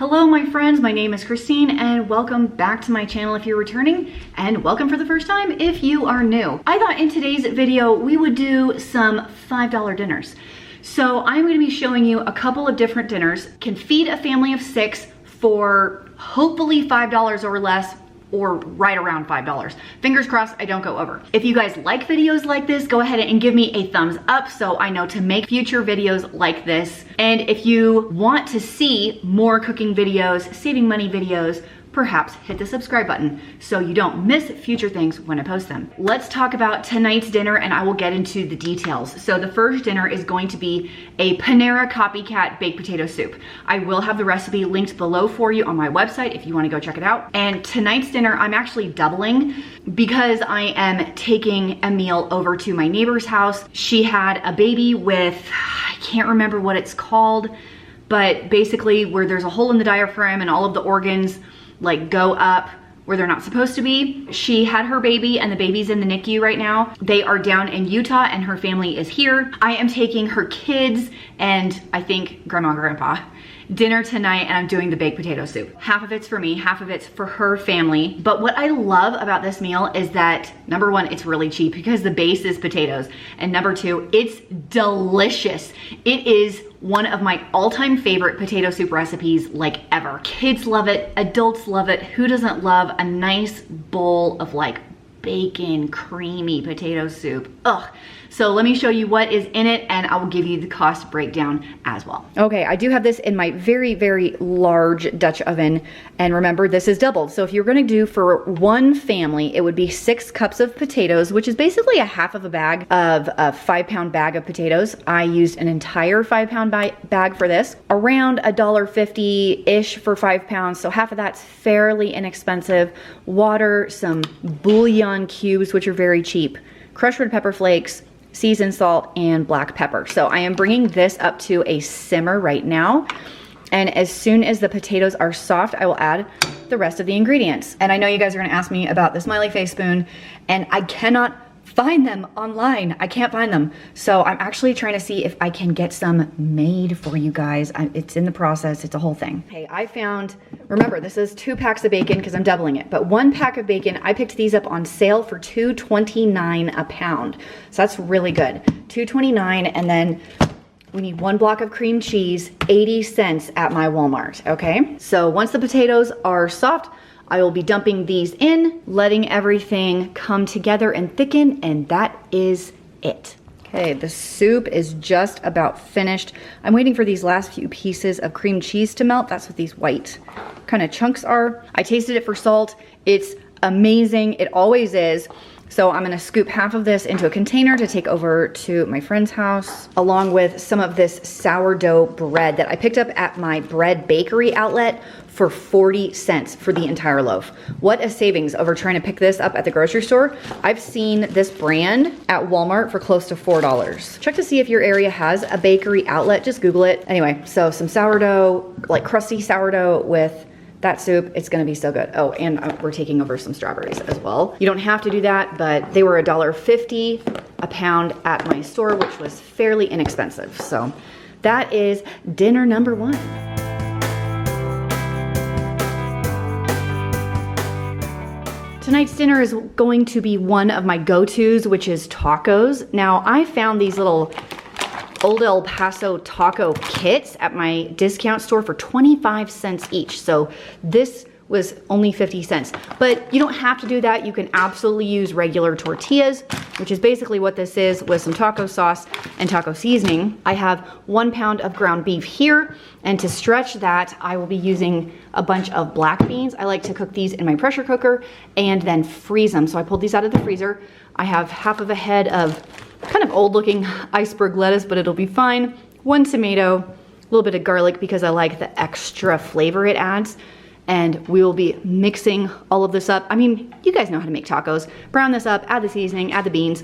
Hello my friends, my name is Christine and welcome back to my channel if you're returning, and welcome for the first time if you are new. I thought in today's video we would do some $5 dinners. So I'm going to be showing you a couple of different dinners, can feed a family of 6 for hopefully $5 or less, or right around $5. Fingers crossed I don't go over. If you guys like videos like this, go ahead and give me a thumbs up so I know to make future videos like this. And if you want to see more cooking videos, saving money videos, perhaps hit the subscribe button so you don't miss future things when I post them. Let's talk about tonight's dinner and I will get into the details. So the first dinner is going to be a Panera Copycat baked potato soup. I will have the recipe linked below for you on my website if you want to go check it out. And tonight's dinner I'm actually doubling because I am taking a meal over to my neighbor's house. She had a baby with, I can't remember what it's called, but basically where there's a hole in the diaphragm and all of the organs like go up where they're not supposed to be. She had her baby and the baby's in the NICU right now. They are down in Utah and her family is here. I am taking her kids and I think grandma and grandpa dinner tonight, and I'm doing the baked potato soup. Half of it's for me, half of it's for her family. But what I love about this meal is that number one, it's really cheap because the base is potatoes. And number two, it's delicious. It is one of my all-time favorite potato soup recipes like ever. Kids love it, adults love it. Who doesn't love a nice bowl of like bacon, creamy potato soup? Ugh. So let me show you what is in it and I will give you the cost breakdown as well. Okay, I do have this in my very, very large Dutch oven. And remember, this is doubled. So if you're gonna do for one family, it would be 6 cups of potatoes, which is basically a half of a bag of a 5-pound bag of potatoes. I used an entire 5-pound bag for this, around $1.50-ish for 5 pounds. So half of that's fairly inexpensive. Water, some bouillon cubes, which are very cheap, crushed red pepper flakes, seasoned salt, and black pepper. So I am bringing this up to a simmer right now. And as soon as the potatoes are soft, I will add the rest of the ingredients. And I know you guys are gonna ask me about the smiley face spoon, and I cannot find them online. I can't find them. So I'm actually trying to see if I can get some made for you guys. It's in the process, it's a whole thing. Okay, I found, remember this is 2 packs of bacon because I'm doubling it, but 1 pack of bacon, I picked these up on sale for $2.29 a pound. So that's really good, $2.29, and then we need 1 block of cream cheese, 80 cents at my Walmart, okay? So once the potatoes are soft, I will be dumping these in, letting everything come together and thicken, and that is it. Okay, the soup is just about finished. I'm waiting for these last few pieces of cream cheese to melt. That's what these white kind of chunks are. I tasted it for salt. It's amazing. It always is. So I'm gonna scoop half of this into a container to take over to my friend's house, along with some of this sourdough bread that I picked up at my bread bakery outlet for 40 cents for the entire loaf. What a savings over trying to pick this up at the grocery store. I've seen this brand at Walmart for close to $4. Check to see if your area has a bakery outlet, just Google it. Anyway, so some sourdough, like crusty sourdough with that soup, it's gonna be so good. Oh, and we're taking over some strawberries as well. You don't have to do that, but they were $1.50 a pound at my store, which was fairly inexpensive. So that is dinner number 1. Tonight's dinner is going to be one of my go-tos, which is tacos. Now, I found these little Old El Paso taco kits at my discount store for 25 cents each. So this was only 50 cents, but you don't have to do that. You can absolutely use regular tortillas, which is basically what this is, with some taco sauce and taco seasoning. I have 1 pound of ground beef here, and to stretch that, I will be using a bunch of black beans. I like to cook these in my pressure cooker and then freeze them. So I pulled these out of the freezer. I have half of a head of kind of old looking iceberg lettuce, but it'll be fine. 1 tomato, a little bit of garlic because I like the extra flavor it adds. And we will be mixing all of this up. I mean, you guys know how to make tacos. Brown this up, add the seasoning, add the beans,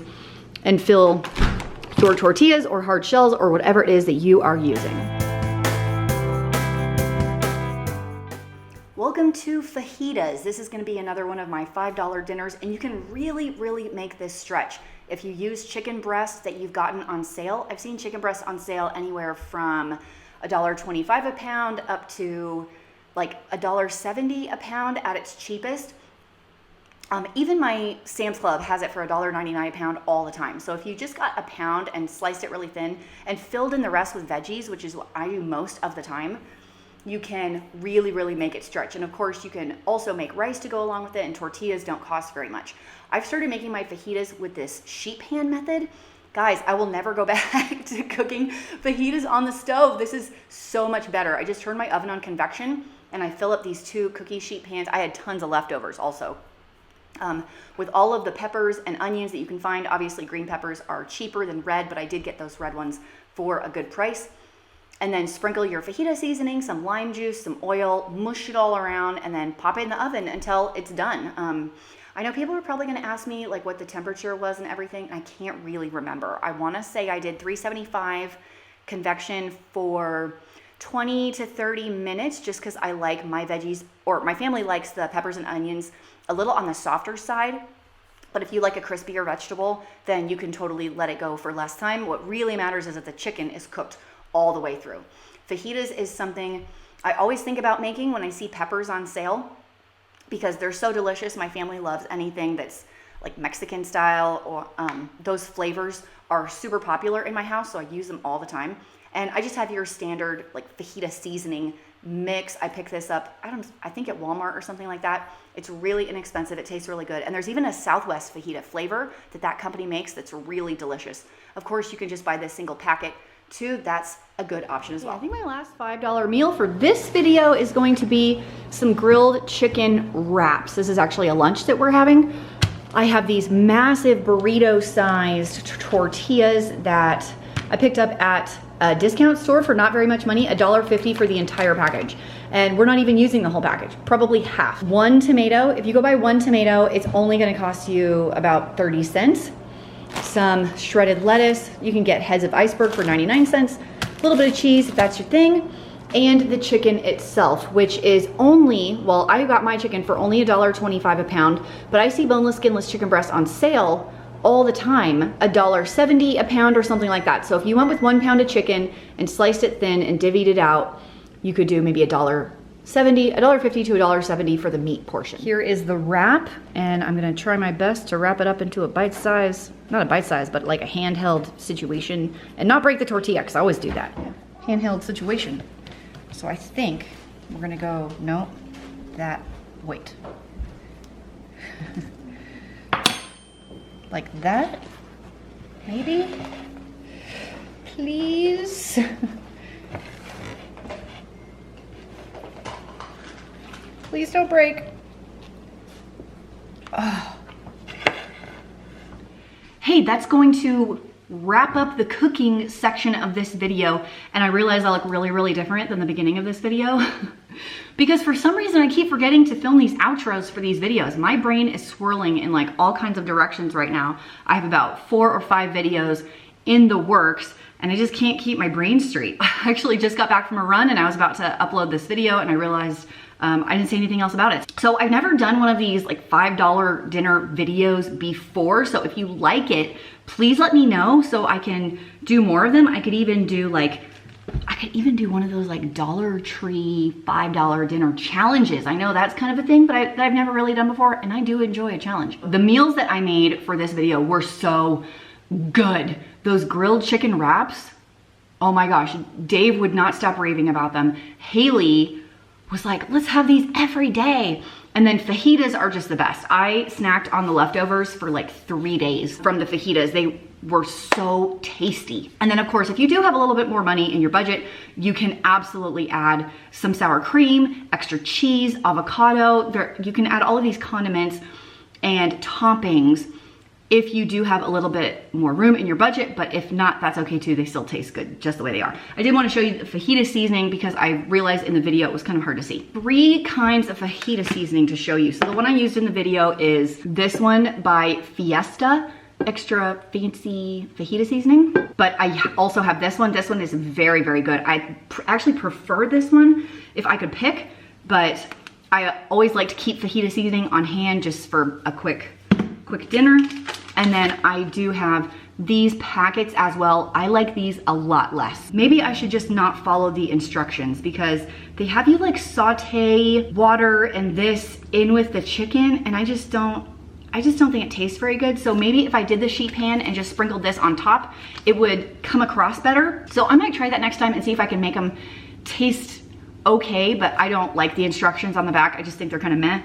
and fill your tortillas or hard shells or whatever it is that you are using. Welcome to fajitas. This is gonna be another one of my $5 dinners, and you can really, really make this stretch. If you use chicken breasts that you've gotten on sale, I've seen chicken breasts on sale anywhere from $1.25 a pound up to like $1.70 a pound at its cheapest. Even my Sam's Club has it for $1.99 a pound all the time. So if you just got a pound and sliced it really thin and filled in the rest with veggies, which is what I do most of the time, you can really, really make it stretch. And of course, you can also make rice to go along with it, and tortillas don't cost very much. I've started making my fajitas with this sheet pan method. Guys, I will never go back to cooking fajitas on the stove. This is so much better. I just turned my oven on convection and I fill up these 2 cookie sheet pans. I had tons of leftovers also. With all of the peppers and onions that you can find. Obviously green peppers are cheaper than red, but I did get those red ones for a good price. And then sprinkle your fajita seasoning, some lime juice, some oil, mush it all around, and then pop it in the oven until it's done. I know people are probably gonna ask me like what the temperature was and everything. I can't really remember. I wanna say I did 375 convection for 20 to 30 minutes just because I like my veggies, or my family likes the peppers and onions a little on the softer side. But if you like a crispier vegetable, then you can totally let it go for less time. What really matters is that the chicken is cooked all the way through. Fajitas is something I always think about making when I see peppers on sale because they're so delicious. My family loves anything that's like Mexican style, or those flavors are super popular in my house, so I use them all the time. And I just have your standard like fajita seasoning mix. I picked this up, I think at Walmart or something like that. It's really inexpensive. It tastes really good. And there's even a Southwest fajita flavor that company makes that's really delicious. Of course, you can just buy this single packet too. That's a good option as well. I think my last $5 meal for this video is going to be some grilled chicken wraps. This is actually a lunch that we're having. I have these massive burrito-sized tortillas that I picked up at a discount store for not very much money, $1.50 for the entire package. And we're not even using the whole package, probably half. 1 tomato, if you go buy 1 tomato, it's only gonna cost you about 30 cents. Some shredded lettuce, you can get heads of iceberg for 99 cents, a little bit of cheese if that's your thing, and the chicken itself, which is only, well, I got my chicken for only $1.25 a pound, but I see boneless, skinless chicken breast on sale all the time, $1.70 a pound or something like that. So if you went with 1 pound of chicken and sliced it thin and divvied it out, you could do maybe $1.50 to $1.70 for the meat portion. Here is the wrap, and I'm gonna try my best to wrap it up into a bite size, not a bite size, but like a handheld situation, and not break the tortilla, because I always do that. Handheld situation. So I think we're gonna go, no, that, wait. Like that, maybe, please. Please don't break. Oh. Hey, that's going to wrap up the cooking section of this video, and I realize I look really, really different than the beginning of this video because for some reason I keep forgetting to film these outros for these videos. My brain is swirling in like all kinds of directions right now. I have about 4 or 5 videos in the works, and I just can't keep my brain straight. I actually just got back from a run and I was about to upload this video and I realized I didn't say anything else about it. So I've never done one of these like $5 dinner videos before. So if you like it, please let me know so I can do more of them. I could even do one of those like Dollar Tree $5 dinner challenges. I know that's kind of a thing, but I've never really done before, and I do enjoy a challenge. The meals that I made for this video were so good. Those grilled chicken wraps, oh my gosh, Dave would not stop raving about them. Haley was like, let's have these every day. And then fajitas are just the best. I snacked on the leftovers for like 3 days from the fajitas. They were so tasty. And then of course, if you do have a little bit more money in your budget, you can absolutely add some sour cream, extra cheese, avocado. You can add all of these condiments and toppings if you do have a little bit more room in your budget, but if not, that's okay too. They still taste good just the way they are. I did want to show you the fajita seasoning because I realized in the video it was kind of hard to see. 3 kinds of fajita seasoning to show you. So the one I used in the video is this one by Fiesta, extra fancy fajita seasoning. But I also have this one. This one is very, very good. I actually prefer this one if I could pick, but I always like to keep fajita seasoning on hand just for a quick dinner. And then I do have these packets as well. I like these a lot less. Maybe I should just not follow the instructions because they have you like saute water and this in with the chicken, and I just don't think it tastes very good. So maybe if I did the sheet pan and just sprinkled this on top, it would come across better. So I might try that next time and see if I can make them taste okay, but I don't like the instructions on the back. I just think they're kind of meh.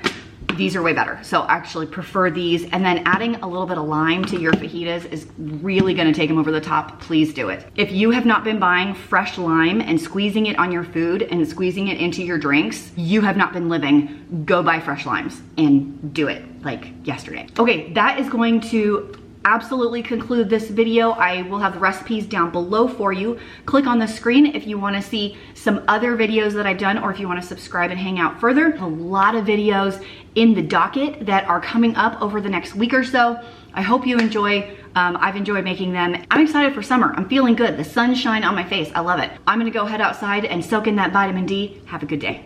These are way better. So I actually prefer these. And then adding a little bit of lime to your fajitas is really gonna take them over the top. Please do it. If you have not been buying fresh lime and squeezing it on your food and squeezing it into your drinks, you have not been living. Go buy fresh limes and do it like yesterday. Okay, that is going to absolutely conclude this video. I will have the recipes down below for you. Click on the screen if you want to see some other videos that I've done, or if you want to subscribe and hang out further. A lot of videos in the docket that are coming up over the next week or so. I hope you enjoy. I've enjoyed making them. I'm excited for summer. I'm feeling good. The sunshine on my face. I love it. I'm gonna go head outside and soak in that vitamin D. Have a good day.